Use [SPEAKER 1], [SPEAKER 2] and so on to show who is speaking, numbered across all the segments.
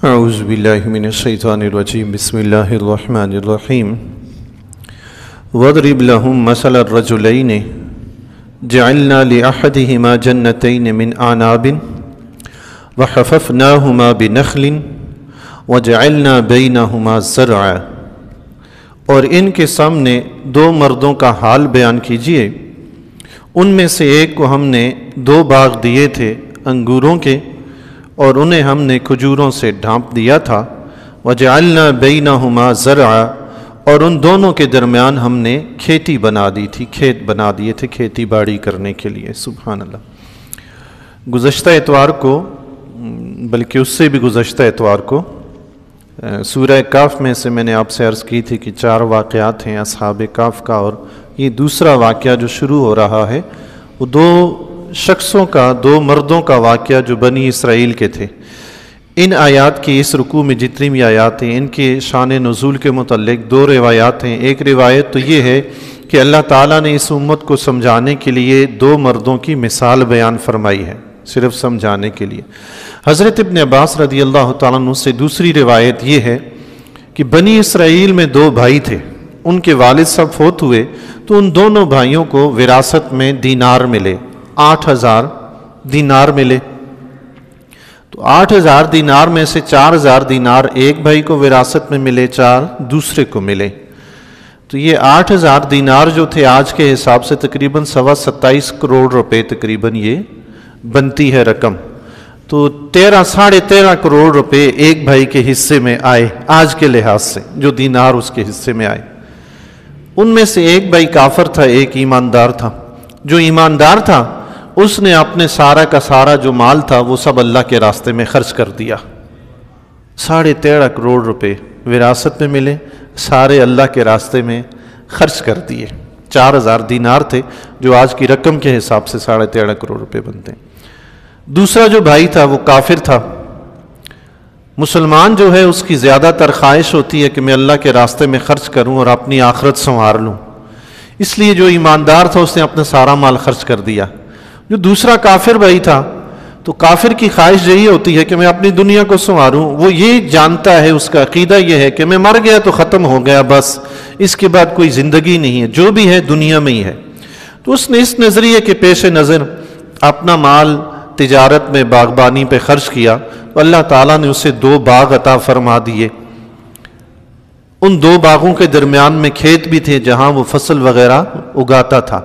[SPEAKER 1] اعوذ باللہ من الشیطان الرجیم بسم اللہ الرحمن الرحیم وَاضْرِبْ لَهُمْ مَثَلَ الرَّجُلَيْنِ جَعَلْنَا لِأَحَدِهِمَا جَنَّتَيْنِ مِنْ أَعْنَابٍ وَحَفَفْنَاهُمَا بِنَخْلٍ وَجَعَلْنَا بَيْنَهُمَا زَرْعًا۔ اور ان کے سامنے دو مردوں کا حال بیان کیجئے، ان میں سے ایک کو ہم نے دو باغ دیے تھے انگوروں کے، اور انہیں ہم نے کھجوروں سے ڈھانپ دیا تھا۔ وَجَعَلْنَا بَيْنَهُمَا زَرْعًا، اور ان دونوں کے درمیان ہم نے کھیتی بنا دی تھی، کھیت بنا دیے تھے کھیتی باڑی کرنے کے لیے۔ سبحان اللہ۔ گزشتہ اتوار کو، بلکہ اس سے بھی گزشتہ اتوار کو، سورہ کاف میں سے میں نے آپ سے عرض کی تھی کہ 4 واقعات ہیں اصحاب کاف کا، اور یہ دوسرا واقعہ جو شروع ہو رہا ہے وہ 2 شخصوں کا، 2 مردوں کا واقعہ جو بنی اسرائیل کے تھے۔ ان آیات کی اس رکوع میں جتنی بھی آیات ہیں ان کے شان نزول کے متعلق 2 روایات ہیں۔ ایک روایت تو یہ ہے کہ اللہ تعالیٰ نے اس امت کو سمجھانے کے لیے 2 مردوں کی مثال بیان فرمائی ہے، صرف سمجھانے کے لیے۔ حضرت ابن عباس رضی اللہ تعالیٰ عنہ سے دوسری روایت یہ ہے کہ بنی اسرائیل میں 2 بھائی تھے، ان کے والد صاحب فوت ہوئے تو ان دونوں بھائیوں کو وراثت میں دینار ملے، 8000 دینار ملے۔ تو 8000 دینار میں سے 4000 دینار ایک بھائی کو وراثت میں ملے، 4 دوسرے کو ملے۔ تو یہ 8000 دینار جو تھے آج کے حساب سے تقریباً 27.25 کروڑ روپے تقریباً یہ بنتی ہے رقم۔ تو 13.5 کروڑ روپے ایک بھائی کے حصے میں آئے آج کے لحاظ سے، جو دینار اس کے حصے میں آئے۔ ان میں سے ایک بھائی کافر تھا، ایک ایماندار تھا۔ جو ایماندار تھا اس نے اپنے سارا کا سارا جو مال تھا وہ سب اللہ کے راستے میں خرچ کر دیا۔ 13.5 کروڑ روپے وراثت میں ملے، سارے اللہ کے راستے میں خرچ کر دیے۔ 4000 دینار تھے جو آج کی رقم کے حساب سے 13.5 کروڑ روپے بنتے ہیں۔ دوسرا جو بھائی تھا وہ کافر تھا۔ مسلمان جو ہے اس کی زیادہ تر خواہش ہوتی ہے کہ میں اللہ کے راستے میں خرچ کروں اور اپنی آخرت سنوار لوں، اس لیے جو ایماندار تھا اس نے اپنا سارا مال خرچ کر دیا۔ جو دوسرا کافر بھائی تھا تو کافر کی خواہش یہی ہوتی ہے کہ میں اپنی دنیا کو سنواروں، وہ یہ جانتا ہے، اس کا عقیدہ یہ ہے کہ میں مر گیا تو ختم ہو گیا، بس اس کے بعد کوئی زندگی نہیں ہے، جو بھی ہے دنیا میں ہی ہے۔ تو اس نے اس نظریے کے پیش نظر اپنا مال تجارت میں، باغبانی پہ خرچ کیا، تو اللہ تعالیٰ نے اسے 2 باغ عطا فرما دیے۔ ان 2 باغوں کے درمیان میں کھیت بھی تھے جہاں وہ فصل وغیرہ اگاتا تھا۔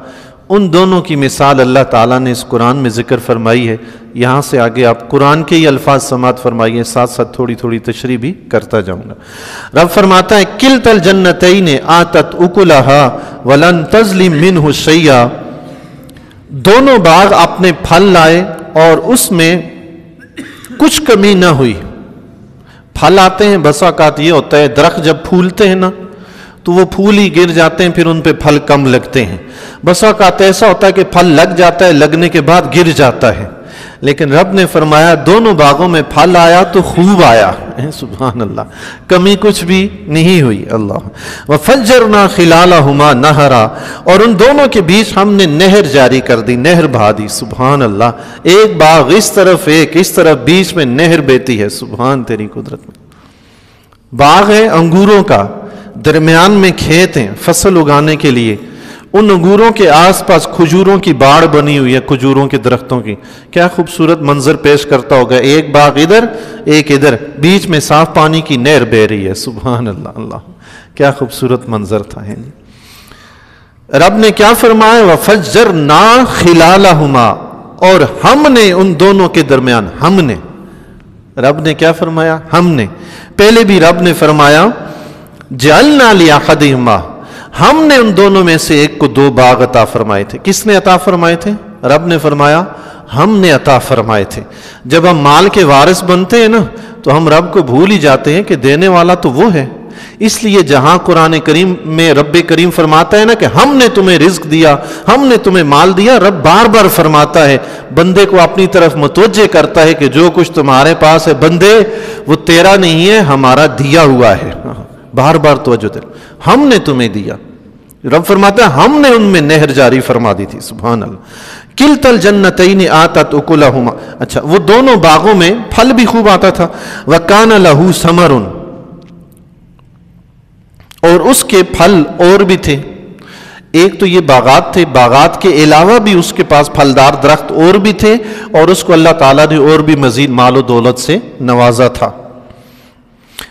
[SPEAKER 1] ان دونوں کی مثال اللہ تعالیٰ نے اس قرآن میں ذکر فرمائی ہے۔ یہاں سے آگے آپ قرآن کے ہی الفاظ سماعت فرمائیے، ساتھ ساتھ تھوڑی تھوڑی تشریح بھی کرتا جاؤں گا۔ رب فرماتا ہے کِلْتَا الْجَنَّتَيْنِ آتَتْ أُكُلَهَا وَلَمْ تَظْلِم مِّنْهُ شَيْئًا، دونوں باغ اپنے پھل لائے اور اس میں کچھ کمی نہ ہوئی۔ پھل آتے ہیں، بسا اوقات یہ ہوتا ہے درخت جب پھولتے ہیں نا تو وہ پھول ہی گر جاتے ہیں، پھر ان پہ پھل کم لگتے ہیں۔ بسا اوقات ایسا ہوتا ہے کہ پھل لگ جاتا ہے، لگنے کے بعد گر جاتا ہے، لیکن رب نے فرمایا دونوں باغوں میں پھل آیا تو خوب آیا۔ سبحان اللہ، کمی کچھ بھی نہیں ہوئی۔ اللہ وَفَجَّرْنَا خِلَالَهُمَا نَهَرًا، اور ان دونوں کے بیچ ہم نے نہر جاری کر دی، نہر بہا دی۔ سبحان اللہ، ایک باغ اس طرف ایک اس طرف، بیچ میں نہر بہتی ہے۔ سبحان تیری قدرت میں۔ باغ ہے انگوروں کا، درمیان میں کھیت ہیں فصل اگانے کے لیے۔ ان انگوروں کے آس پاس کھجوروں کی باڑ بنی ہوئی ہے، کھجوروں کے درختوں کی۔ کیا خوبصورت منظر پیش کرتا ہوگا، ایک باغ ادھر ایک ادھر، بیچ میں صاف پانی کی نہر بہہ رہی ہے۔ سبحان اللہ، اللہ کیا خوبصورت منظر تھا۔ رب نے کیا فرمایا، وَفَجَّرْنَا خِلَالَهُمَا، اور ہم نے ان دونوں کے درمیان، ہم نے، رب نے کیا فرمایا، ہم نے۔ پہلے بھی رب نے فرمایا جَعَلْنَا لِأَحَدِهِمَا، ہم نے ان دونوں میں سے ایک کو 2 باغ عطا فرمائے تھے۔ کس نے عطا فرمائے تھے؟ رب نے فرمایا ہم نے عطا فرمائے تھے۔ جب ہم مال کے وارث بنتے ہیں نا تو ہم رب کو بھول ہی جاتے ہیں کہ دینے والا تو وہ ہے۔ اس لیے جہاں قرآن کریم میں رب کریم فرماتا ہے نا کہ ہم نے تمہیں رزق دیا، ہم نے تمہیں مال دیا، رب بار بار فرماتا ہے، بندے کو اپنی طرف متوجہ کرتا ہے کہ جو کچھ تمہارے پاس ہے بندے وہ تیرا نہیں ہے، ہمارا دیا ہوا ہے۔ بار بار توجہ دے، ہم نے تمہیں دیا۔ رب فرماتا ہے ہم نے ان میں نہر جاری فرما دی تھی۔ سبحان اللہ، کلتل جنتین آتت اکلہما، اچھا وہ دونوں باغوں میں پھل بھی خوب آتا تھا، وکان لہو ثمر، اور اس کے پھل اور بھی تھے. ایک تو یہ باغات تھے، باغات کے علاوہ بھی اس کے پاس پھلدار درخت اور بھی تھے، اور اس کو اللہ تعالیٰ نے اور بھی مزید مال و دولت سے نوازا تھا.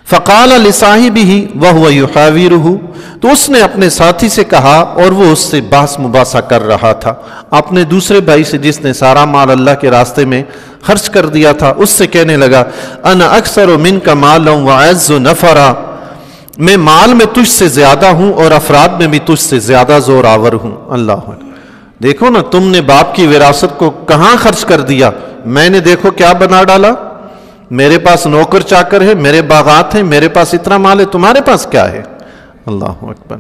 [SPEAKER 1] فقال لصاحبہ وہو یحاورہ، تو اس نے اپنے ساتھی سے کہا اور وہ اس سے بحث مباحثہ کر رہا تھا، اپنے دوسرے بھائی سے جس نے سارا مال اللہ کے راستے میں خرچ کر دیا تھا، اس سے کہنے لگا انا اکثر منک مالا واعز نفرا، میں مال میں تجھ سے زیادہ ہوں اور افراد میں بھی تجھ سے زیادہ زور آور ہوں. اللہ دیکھو نا، تم نے باپ کی وراثت کو کہاں خرچ کر دیا، میں نے دیکھو کیا بنا ڈالا، میرے پاس نوکر چاکر ہے، میرے باغات ہیں، میرے پاس اتنا مال ہے، تمہارے پاس کیا ہے. اللہ اکبر.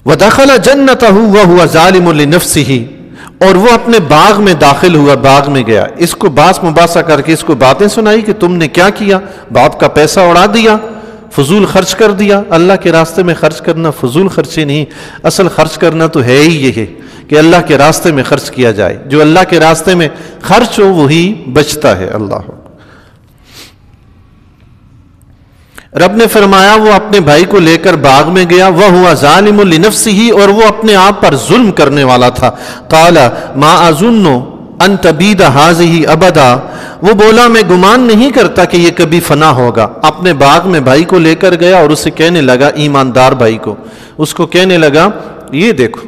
[SPEAKER 1] وَدَخَلَ جَنَّتَهُ وَهُوَ ظَالِمٌ لِنَفْسِهِ، اور وہ اپنے باغ میں داخل ہوا، باغ میں گیا، اس کو باس مباحثہ کر کے اس کو باتیں سنائی کہ تم نے کیا کیا، باپ کا پیسہ اڑا دیا، فضول خرچ کر دیا. اللہ کے راستے میں خرچ کرنا فضول خرچی نہیں، اصل خرچ کرنا تو ہے ہی یہ ہے کہ اللہ کے راستے میں خرچ کیا جائے. جو اللہ کے راستے میں خرچ ہو وہی بچتا ہے. اللہ رب نے فرمایا وہ اپنے بھائی کو لے کر باغ میں گیا، وَهُوَ ظَالِمٌ لِنَفْسِهِ، اور وہ اپنے آپ پر ظلم کرنے والا تھا. قَالَ مَا أَظُنُّ أَن تَبِيدَ هَٰذِهِ أَبَدًا، وہ بولا میں گمان نہیں کرتا کہ یہ کبھی فنا ہوگا. اپنے باغ میں بھائی کو لے کر گیا اور اسے کہنے لگا، ایماندار بھائی کو، اس کو کہنے لگا یہ دیکھو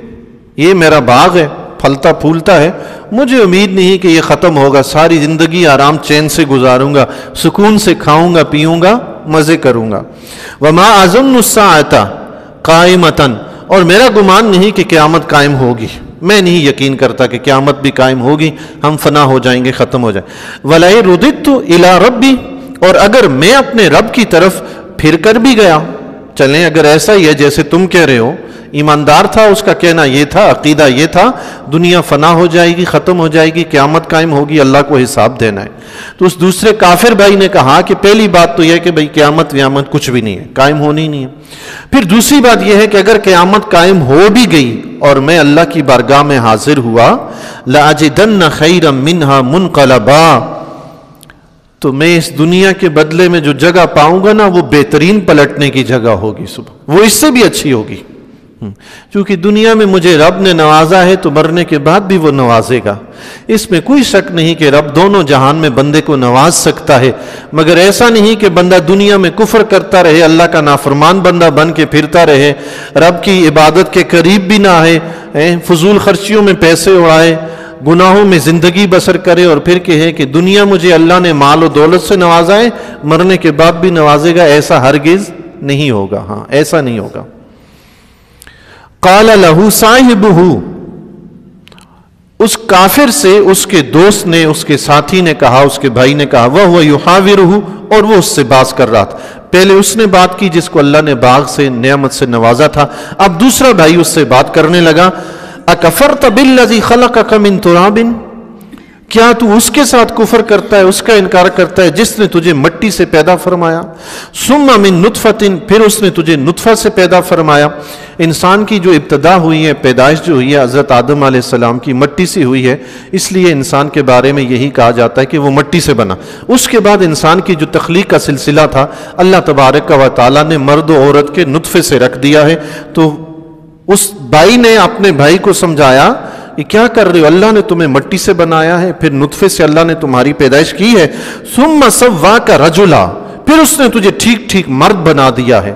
[SPEAKER 1] یہ میرا باغ ہے، پھلتا پھولتا ہے، مجھے امید نہیں کہ یہ ختم ہوگا، ساری زندگی آرام چین سے گزاروں گا، سکون سے کھاؤں گا پیوں گا، مزے کروں گا. وما اظن الساعۃ قائمۃ، اور میرا گمان نہیں کہ قیامت قائم ہوگی، میں نہیں یقین کرتا کہ قیامت بھی قائم ہوگی، ہم فنا ہو جائیں گے، ختم ہو جائیں. وَلَئِن رُدِدتُّ إِلَىٰ رَبِّي، اور اگر میں اپنے رب کی طرف پھر کر بھی گیا، چلیں اگر ایسا ہی ہے جیسے تم کہہ رہے ہو، ایماندار تھا، اس کا کہنا یہ تھا، عقیدہ یہ تھا، دنیا فنا ہو جائے گی، ختم ہو جائے گی، قیامت قائم ہوگی، اللہ کو حساب دینا ہے. تو اس دوسرے کافر بھائی نے کہا کہ پہلی بات تو یہ کہ بھئی قیامت ویامت کچھ بھی نہیں ہے، قائم ہونی نہیں ہے. پھر دوسری بات یہ ہے کہ اگر قیامت قائم ہو بھی گئی اور میں اللہ کی بارگاہ میں حاضر ہوا، لَأَجِدَنَّ خَيْرًا مِّنْهَا مُنْقَلَبًا، تو میں اس دنیا کے بدلے میں جو جگہ پاؤں گا نا وہ بہترین پلٹنے کی جگہ ہوگی، صبح وہ اس سے بھی اچھی ہوگی. چونکہ دنیا میں مجھے رب نے نوازا ہے تو مرنے کے بعد بھی وہ نوازے گا. اس میں کوئی شک نہیں کہ رب دونوں جہان میں بندے کو نواز سکتا ہے، مگر ایسا نہیں کہ بندہ دنیا میں کفر کرتا رہے، اللہ کا نافرمان بندہ بن کے پھرتا رہے، رب کی عبادت کے قریب بھی نہ آئے، فضول خرچیوں میں پیسے اڑائے، گناہوں میں زندگی بسر کرے اور پھر کہے کہ دنیا مجھے اللہ نے مال و دولت سے نوازا ہے، مرنے کے بعد بھی نوازے گا. ایسا ہرگز نہیں ہوگا. ہاں ایسا نہیں ہوگا. قال له صاحبہ، اس کافر سے اس کے دوست نے، اس کے ساتھی نے کہا، اس کے بھائی نے کہا، وَهُوَ يُحَاوِرُهُ، اور وہ اس سے بحث کر رہا تھا. پہلے اس نے بات کی جس کو اللہ نے باغ سے نعمت سے نوازا تھا، اب دوسرا بھائی اس سے بات کرنے لگا. اَكَفَرْتَ بِالَّذِي خَلَقَكَ مِن تُرَابٍ، کیا تو اس کے ساتھ کفر کرتا ہے، اس کا انکار کرتا ہے جس نے تجھے مٹی سے پیدا فرمایا، ثم من نطفۃ، پھر اس نے تجھے نطفہ سے پیدا فرمایا. انسان کی جو ابتدا ہوئی ہے، پیدائش جو ہوئی ہے، حضرت آدم علیہ السلام کی مٹی سے ہوئی ہے، اس لیے انسان کے بارے میں یہی کہا جاتا ہے کہ وہ مٹی سے بنا. اس کے بعد انسان کی جو تخلیق کا سلسلہ تھا اللہ تبارک و تعالیٰ نے مرد و عورت کے نطفے سے رکھ دیا ہے. تو اس بھائی نے اپنے بھائی کو سمجھایا یہ کیا کر رہے ہو، اللہ نے تمہیں مٹی سے بنایا ہے، پھر نطفے سے اللہ نے تمہاری پیدائش کی ہے. ثم سواک رجلا، پھر اس نے تجھے ٹھیک ٹھیک مرد بنا دیا ہے،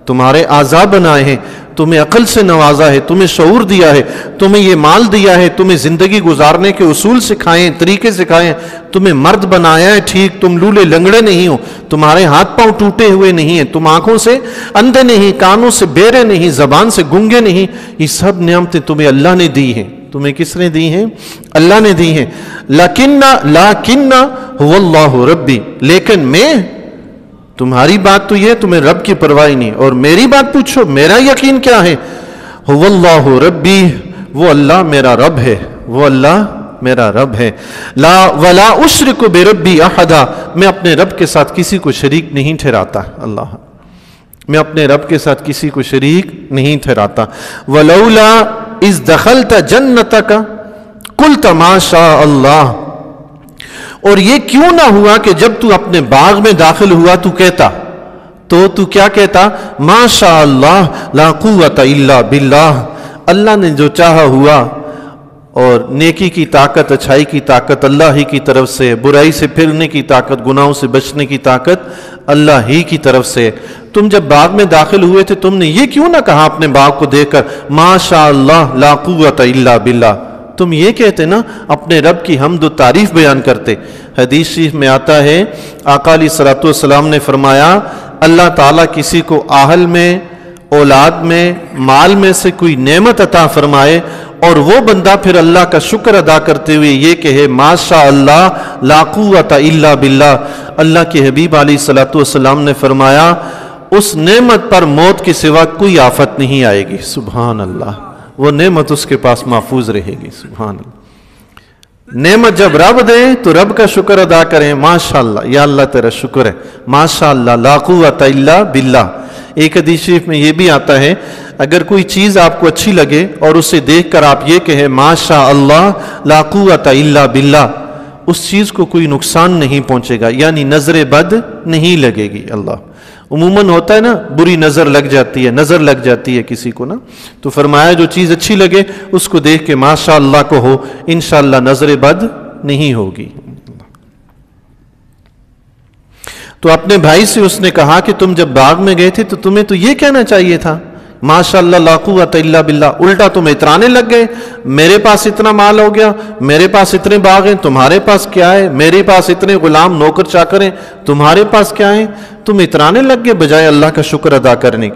[SPEAKER 1] تمہارے اعضاء بنائے ہیں، تمہیں عقل سے نوازا ہے، تمہیں شعور دیا ہے، تمہیں یہ مال دیا ہے، تمہیں زندگی گزارنے کے اصول سکھائے ہیں، طریقے سکھائے ہیں، تمہیں مرد بنایا ہے. ٹھیک تم لولے لنگڑے نہیں ہو، تمہارے ہاتھ پاؤں ٹوٹے ہوئے نہیں ہیں، تم آنکھوں سے اندھے نہیں، کانوں سے بہرے نہیں، زبان سے گنگے نہیں. یہ سب نعمتیں تمہیں اللہ نے دی ہیں. تمہیں کس نے دی ہیں؟ اللہ نے دی ہیں. لیکن هو اللہ ربی، لیکن میں، تمہاری بات تو یہ تمہیں رب کی پرواہ نہیں، اور میری بات پوچھو میرا یقین کیا ہے. هو اللہ ربی، وہ اللہ میرا رب ہے، وہ اللہ میرا رب ہے. لا ولا اشرک بربی احدا، میں اپنے رب کے ساتھ کسی کو شریک نہیں ٹھہراتا. اللہ، میں اپنے رب کے ساتھ کسی کو شریک نہیں ٹھہراتا. ولولا اذ دخلت جنتک قلت ما شاء اللہ، اور یہ کیوں نہ ہوا کہ جب تو اپنے باغ میں داخل ہوا تو کہتا، تو کیا کہتا؟ ما شاء اللہ لا قوت الا باللہ، اللہ نے جو چاہا ہوا، اور نیکی کی طاقت، اچھائی کی طاقت اللہ ہی کی طرف سے، برائی سے پھرنے کی طاقت، گناہوں سے بچنے کی طاقت اللہ ہی کی طرف سے۔ تم جب باغ میں داخل ہوئے تھے تم نے یہ کیوں نہ کہا اپنے باغ کو دیکھ کر ما شاء اللہ لا قوت الا باللہ؟ تم یہ کہتے نا، اپنے رب کی حمد و تعریف بیان کرتے۔ حدیث شریف میں آتا ہے آقا علیہ الصلوۃ والسلام نے فرمایا، اللہ تعالیٰ کسی کو آہل میں، اولاد میں، مال میں سے کوئی نعمت عطا فرمائے اور وہ بندہ پھر اللہ کا شکر ادا کرتے ہوئے یہ کہے ما شاء اللہ لا قوت الا باللہ، اللہ کے حبیب علیہ الصلوۃ والسلام نے فرمایا اس نعمت پر موت کے سوا کوئی آفت نہیں آئے گی۔ سبحان اللہ، وہ نعمت اس کے پاس محفوظ رہے گی۔ سبحان اللہ، نعمت جب رب دے تو رب کا شکر ادا کریں، ماشاءاللہ یا اللہ تیرا شکر ہے، ماشاءاللہ لا قوت الا باللہ۔ ایک حدیث شریف میں یہ بھی آتا ہے اگر کوئی چیز آپ کو اچھی لگے اور اسے دیکھ کر آپ یہ کہیں ماشاءاللہ لا قوت الا باللہ، اس چیز کو کوئی نقصان نہیں پہنچے گا، یعنی نظر بد نہیں لگے گی۔ اللہ عموماً ہوتا ہے نا، بری نظر لگ جاتی ہے، نظر لگ جاتی ہے کسی کو نا، تو فرمایا جو چیز اچھی لگے اس کو دیکھ کے ماشاءاللہ کو ہو، انشاءاللہ نظر بد نہیں ہوگی۔ تو اپنے بھائی سے اس نے کہا کہ تم جب باغ میں گئے تھے تو تمہیں تو یہ کہنا چاہیے تھا ماشاءاللہ لا قوت الا باللہ، الٹا تم اترانے لگ گئے، میرے پاس اتنا مال ہو گیا، میرے پاس اتنے باغ ہیں، تمہارے پاس کیا ہے، میرے پاس اتنے غلام نوکر چاکر ہیں، تمہارے پاس کیا ہے، تم اترانے لگ گئے بجائے اللہ کا شکر ادا کرنے۔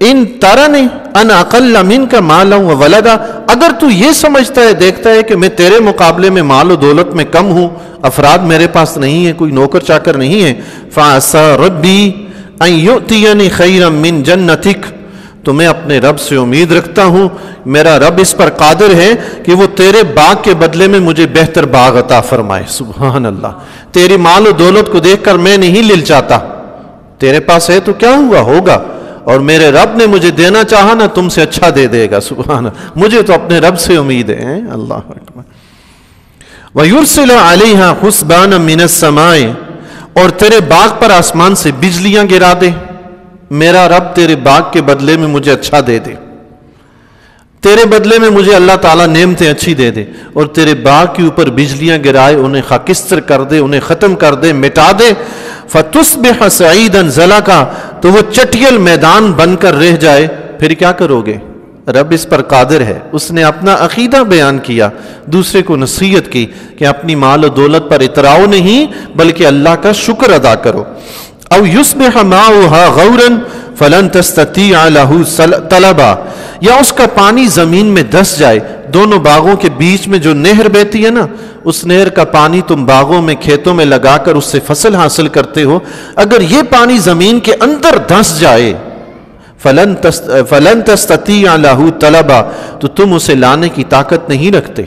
[SPEAKER 1] ان ترنی انا اقل منک مالا و ولدا، اگر تو یہ سمجھتا ہے دیکھتا ہے کہ میں تیرے مقابلے میں مال و دولت میں کم ہوں، افراد میرے پاس نہیں ہے، کوئی نوکر چاکر نہیں ہے، فعسى ربی ان یؤتینی خیرا من جنتک، تو میں اپنے رب سے امید رکھتا ہوں، میرا رب اس پر قادر ہے کہ وہ تیرے باغ کے بدلے میں مجھے بہتر باغ عطا فرمائے۔ سبحان اللہ، تیری مال و دولت کو دیکھ کر میں نہیں للچاتا، تیرے پاس ہے تو کیا ہوا ہوگا، اور میرے رب نے مجھے دینا چاہا نا تم سے اچھا دے دے گا۔ سبحان اللہ، مجھے تو اپنے رب سے امید ہے۔ اللہ اکبر۔ وَيُرْسِلَ عَلَيْهَا حُسْبَانًا مِنَ السَّمَاءِ، اور تیرے باغ پر آسمان سے بجلیاں گرا دے، میرا رب تیرے باغ کے بدلے میں مجھے اچھا دے دے، تیرے بدلے میں مجھے اللہ تعالیٰ نعمتیں اچھی دے دے، اور تیرے باغ کے اوپر بجلیاں گرائے، انہیں خاکستر کر دے، انہیں ختم کر دے، مٹا دے، فَتُصْبِحَ سَعِيدًا زَلَقًا، تو وہ چٹیل میدان بن کر رہ جائے، پھر کیا کرو گے؟ رب اس پر قادر ہے۔ اس نے اپنا عقیدہ بیان کیا، دوسرے کو نصیحت کی کہ اپنی مال و دولت پر اتراؤ نہیں بلکہ اللہ کا شکر ادا کرو۔ او یصبح ماؤها غورا فلن تستطیع له طلبا، یا اس کا پانی زمین میں دھس جائے، دونوں باغوں کے بیچ میں جو نہر بہتی ہے نا، اس نہر کا پانی تم باغوں میں کھیتوں میں لگا کر اس سے فصل حاصل کرتے ہو، اگر یہ پانی زمین کے اندر دھس جائے فلن تستطیع له طلبا، تو تم اسے لانے کی طاقت نہیں رکھتے۔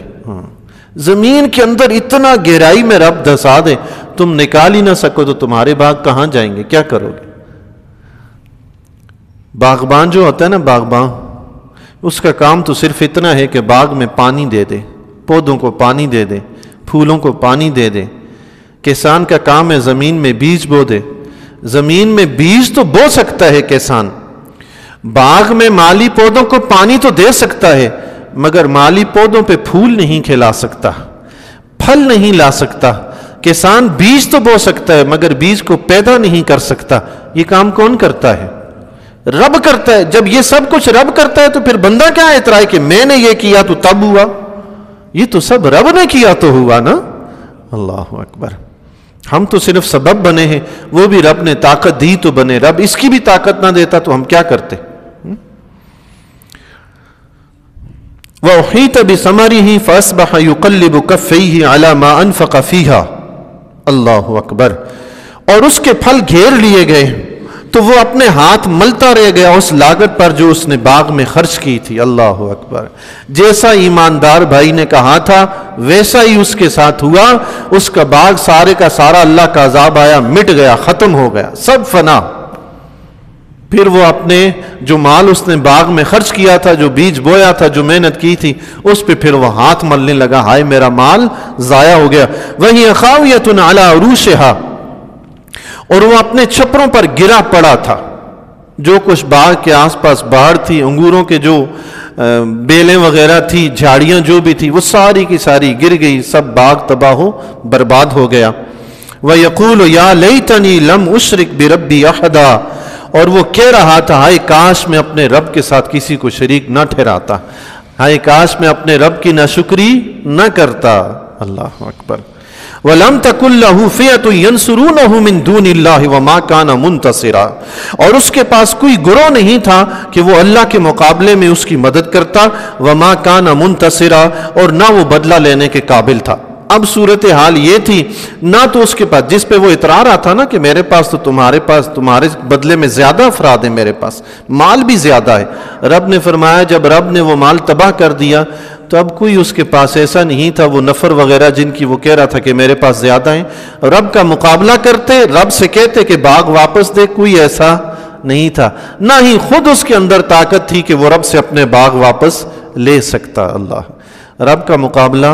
[SPEAKER 1] زمین کے اندر اتنا گہرائی میں رب دھسا دے، تم نکال ہی نہ سکو تو تمہارے باغ کہاں جائیں گے، کیا کرو گے؟ باغبان جو ہوتا ہے نا، باغبان، اس کا کام تو صرف اتنا ہے کہ باغ میں پانی دے دے، پودوں کو پانی دے دے، پھولوں کو پانی دے دے۔ کسان کا کام ہے زمین میں بیج بو دے، زمین میں بیج تو بو سکتا ہے کسان، باغ میں مالی پودوں کو پانی تو دے سکتا ہے، مگر مالی پودوں پہ پھول نہیں کھلا سکتا، پھل نہیں لا سکتا۔ کسان بیج تو بو سکتا ہے مگر بیج کو پیدا نہیں کر سکتا۔ یہ کام کون کرتا ہے؟ رب کرتا ہے۔ جب یہ سب کچھ رب کرتا ہے تو پھر بندہ کیا اعتراض کہ میں نے یہ کیا تو تب ہوا؟ یہ تو سب رب نے کیا تو ہوا نا۔ اللہ اکبر۔ ہم تو صرف سبب بنے ہیں، وہ بھی رب نے طاقت دی تو بنے، رب اس کی بھی طاقت نہ دیتا تو ہم کیا کرتے؟ وَأُحِيطَ بِثَمَرِهِ فَأَصْبَحَ يُقَلِّبُ كَفَّيْهِ عَلَى مَا أَنفَقَ فِيهَا۔ اللہ اکبر۔ اور اس کے پھل گھیر لیے گئے تو وہ اپنے ہاتھ ملتا رہ گیا اس لاگت پر جو اس نے باغ میں خرچ کی تھی۔ اللہ اکبر۔ جیسا ایماندار بھائی نے کہا تھا ویسا ہی اس کے ساتھ ہوا، اس کا باغ سارے کا سارا اللہ کا عذاب آیا، مٹ گیا، ختم ہو گیا، سب فنا۔ پھر وہ اپنے جو مال اس نے باغ میں خرچ کیا تھا، جو بیج بویا تھا، جو محنت کی تھی، اس پہ پھر وہ ہاتھ ملنے لگا، ہائے میرا مال ضائع ہو گیا۔ وَهِيَ خَاوِيَةٌ عَلَىٰ عُرُوشِهَا، اور وہ اپنے چھپروں پر گرا پڑا تھا۔ جو کچھ باغ کے آس پاس باڑ تھی، انگوروں کے جو بیلیں وغیرہ تھی، جھاڑیاں جو بھی تھی، وہ ساری کی ساری گر گئی، سب باغ تباہ و برباد ہو گیا۔ وَيَقُولُ يَا لَيْتَنِي لَمْ أُشْرِكْ بِرَبِّي أَحَدًا، اور وہ کہہ رہا تھا، ہائے کاش میں اپنے رب کے ساتھ کسی کو شریک نہ ٹھہراتا، ہائے کاش میں اپنے رب کی ناشکری نہ کرتا۔ اللہ اکبر۔ وَلَمْ تَكُنْ لَهُ فِئَةٌ يَنْصُرُونَهُ مِنْ دُونِ اللَّهِ وَمَا كَانَ مُنْتَصِرًا، اور اس کے پاس کوئی گروہ نہیں تھا کہ وہ اللہ کے مقابلے میں اس کی مدد کرتا، وَمَا كَانَ مُنْتَصِرًا، اور نہ وہ بدلہ لینے کے قابل تھا۔ اب صورتحال یہ تھی، نہ تو اس کے پاس، جس پہ وہ اترا رہا تھا نا کہ میرے پاس تو تمہارے بدلے میں زیادہ افراد ہیں، میرے پاس مال بھی زیادہ ہے۔ رب نے فرمایا جب رب نے وہ مال تباہ کر دیا تو اب کوئی اس کے پاس ایسا نہیں تھا، وہ نفر وغیرہ جن کی وہ کہہ رہا تھا کہ میرے پاس زیادہ ہیں، رب کا مقابلہ کرتے، رب سے کہتے کہ باغ واپس دے، کوئی ایسا نہیں تھا، نہ ہی خود اس کے اندر طاقت تھی کہ وہ رب سے اپنے باغ واپس لے سکتا۔ اللہ، رب کا مقابلہ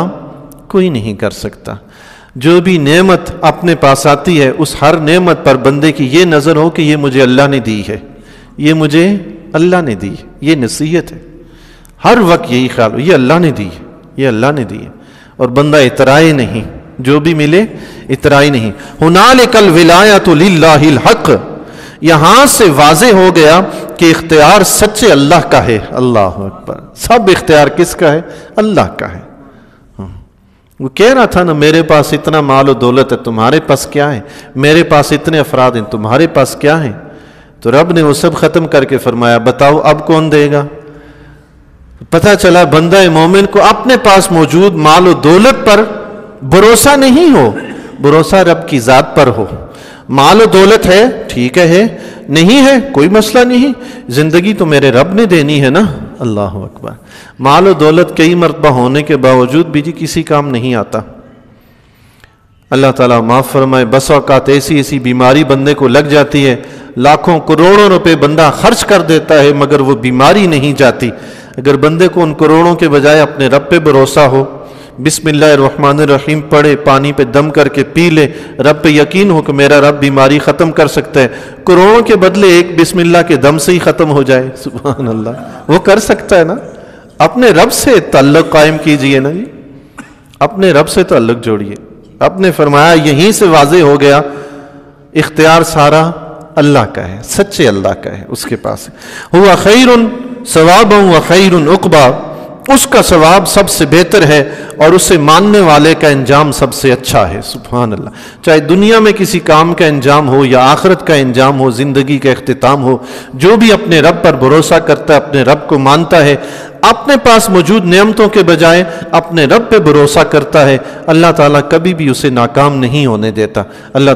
[SPEAKER 1] کوئی نہیں کر سکتا۔ جو بھی نعمت اپنے پاس آتی ہے، اس ہر نعمت پر بندے کی یہ نظر ہو کہ یہ مجھے اللہ نے دی ہے، یہ مجھے اللہ نے دی ہے، یہ نصیحت ہے۔ ہر وقت یہی خیال ہو، یہ اللہ نے دی ہے، یہ اللہ نے دی ہے، اور بندہ اترائے نہیں، جو بھی ملے اترائے نہیں۔ ہنالک الولایۃ للہ الحق، یہاں سے واضح ہو گیا کہ اختیار سچے اللہ کا ہے۔ اللہ اکبر۔ سب اختیار کس کا ہے؟ اللہ کا ہے۔ وہ کہہ رہا تھا نا میرے پاس اتنا مال و دولت ہے، تمہارے پاس کیا ہے؟ میرے پاس اتنے افراد ہیں، تمہارے پاس کیا ہے؟ تو رب نے وہ سب ختم کر کے فرمایا بتاؤ اب کون دے گا؟ پتہ چلا بندہ مومن کو اپنے پاس موجود مال و دولت پر بھروسہ نہیں ہو، بھروسہ رب کی ذات پر ہو۔ مال و دولت ہے ٹھیک ہے، نہیں ہے کوئی مسئلہ نہیں، زندگی تو میرے رب نے دینی ہے نا۔ اللہ اکبر۔ مال و دولت کئی مرتبہ ہونے کے باوجود بھی جی کسی کام نہیں آتا۔ اللہ تعالیٰ معاف فرمائے، بس اوقات ایسی بیماری بندے کو لگ جاتی ہے، لاکھوں کروڑوں روپے بندہ خرچ کر دیتا ہے مگر وہ بیماری نہیں جاتی۔ اگر بندے کو ان کروڑوں کے بجائے اپنے رب پہ بھروسہ ہو، بسم اللہ الرحمن الرحیم پڑھے، پانی پہ دم کر کے پی لے، رب پہ یقین ہو کہ میرا رب بیماری ختم کر سکتا ہے، کروڑوں کے بدلے ایک بسم اللہ کے دم سے ہی ختم ہو جائے، سبحان اللہ، وہ کر سکتا ہے نا۔ اپنے رب سے تعلق قائم کیجئے نا جی، اپنے رب سے تعلق جوڑیے۔ آپ نے فرمایا یہیں سے واضح ہو گیا اختیار سارا اللہ کا ہے، سچے اللہ کا ہے، اس کے پاس ہے۔ ہوا خیر ثوابا و خیر عقبا، اس کا ثواب سب سے بہتر ہے اور اسے ماننے والے کا انجام سب سے اچھا ہے۔ سبحان اللہ۔ چاہے دنیا میں کسی کام کا انجام ہو یا آخرت کا انجام ہو، زندگی کا اختتام ہو، جو بھی اپنے رب پر بھروسہ کرتا ہے، اپنے رب کو مانتا ہے، اپنے پاس موجود نعمتوں کے بجائے اپنے رب پہ بھروسہ کرتا ہے، اللہ تعالیٰ کبھی بھی اسے ناکام نہیں ہونے دیتا۔ اللہ